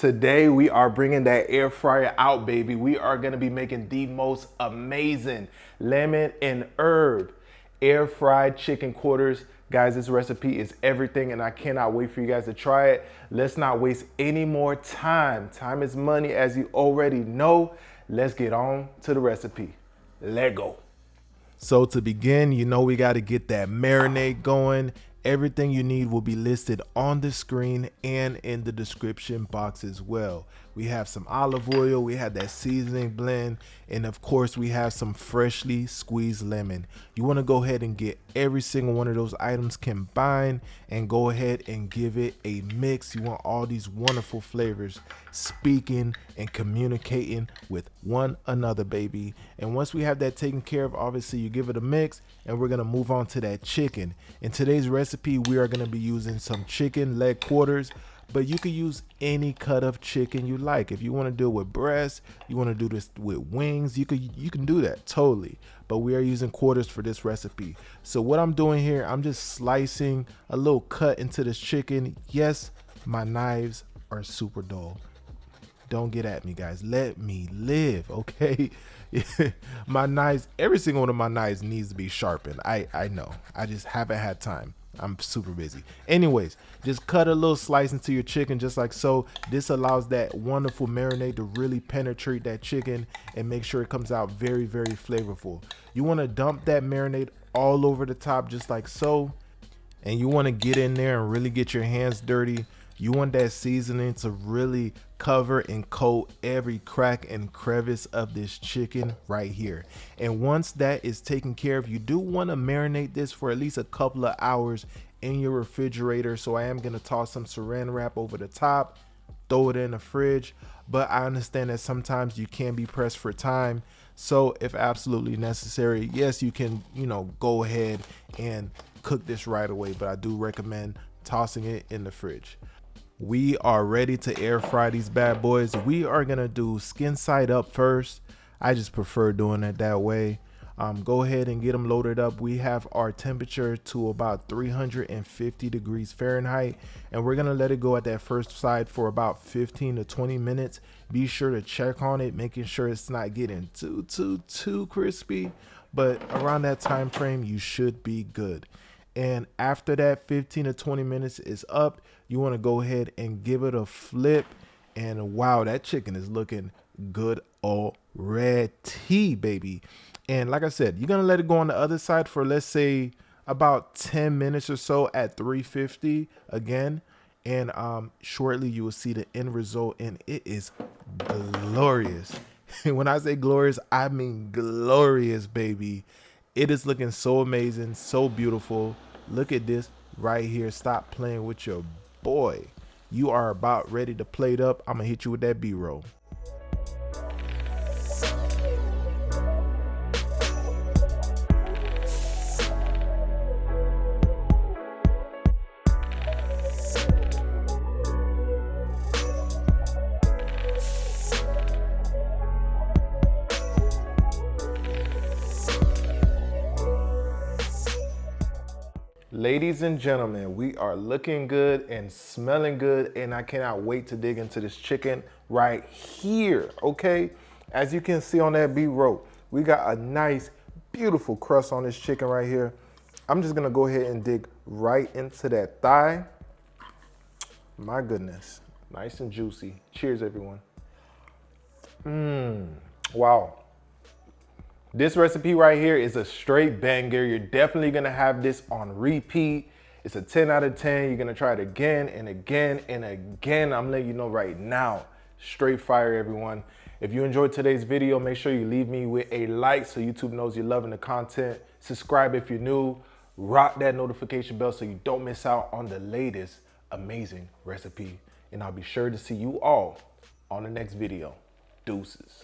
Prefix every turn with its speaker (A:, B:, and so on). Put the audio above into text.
A: Today we are bringing that air fryer out, baby. We are gonna be making the most amazing lemon and herb air fried chicken quarters. Guys, this recipe is everything and I cannot wait for you guys to try it. Let's not waste any more time. Time is money, as you already know. Let's get on to the recipe. Let go. So to begin, you know we got to get that marinade going. Everything you need will be listed on the screen and in the description box as well. We have some olive oil, we have that seasoning blend, and of course we have some freshly squeezed lemon. You want to go ahead and get every single one of those items combined and go ahead and give it a mix. You want all these wonderful flavors speaking and communicating with one another, baby. And once we have that taken care of, obviously you give it a mix, and we're gonna move on to that chicken. In today's recipe, we are gonna be using some chicken leg quarters, but you can use any cut of chicken you like. If you want to do it with breast, you want to do this with wings, you can do that totally. But we are using quarters for this recipe. So what I'm doing here, I'm just slicing a little cut into this chicken. Yes, my knives are super dull. Don't get at me, guys. Let me live, okay? My knives, every single one of my knives needs to be sharpened. I know. I just haven't had time. I'm super busy. Anyways, just cut a little slice into your chicken just like so. This allows that wonderful marinade to really penetrate that chicken and make sure it comes out very, very flavorful. You want to dump that marinade all over the top just like so. And you want to get in there and really get your hands dirty. You want that seasoning to really cover and coat every crack and crevice of this chicken right here. And once that is taken care of, you do want to marinate this for at least a couple of hours in your refrigerator. So I am going to toss some saran wrap over the top, throw it in the fridge. But I understand that sometimes you can be pressed for time. So if absolutely necessary, yes, you can, go ahead and cook this right away. But I do recommend tossing it in the fridge. We are ready to air fry these bad boys. We are gonna do skin side up first. I just prefer doing it that way. Go ahead and get them loaded up. We have our temperature to about 350 degrees Fahrenheit, and we're gonna let it go at that first side for about 15 to 20 minutes. Be sure to check on it, making sure it's not getting too crispy, but around that time frame you should be good. And after that 15 to 20 minutes is up, you want to go ahead and give it a flip. And wow, that chicken is looking good already, baby. And like I said, you're going to let it go on the other side for, let's say, about 10 minutes or so at 350 again. And shortly you will see the end result, and it is glorious. When I say glorious, I mean glorious, baby. It is looking so amazing, so beautiful. Look at this right here. Stop playing with your boy. You are about ready to plate up. I'm gonna hit you with that B-roll. Ladies and gentlemen, we are looking good and smelling good, and I cannot wait to dig into this chicken right here, okay? As you can see on that B-roll, we got a nice, beautiful crust on this chicken right here. I'm just gonna go ahead and dig right into that thigh. My goodness, nice and juicy. Cheers, everyone. Wow. This recipe right here is a straight banger. You're definitely gonna have this on repeat. It's a 10 out of 10. You're gonna try it again and again and again. I'm letting you know right now, straight fire, everyone. If you enjoyed today's video, make sure you leave me with a like so YouTube knows you're loving the content. Subscribe if you're new. Rock that notification bell so you don't miss out on the latest amazing recipe. And I'll be sure to see you all on the next video. Deuces.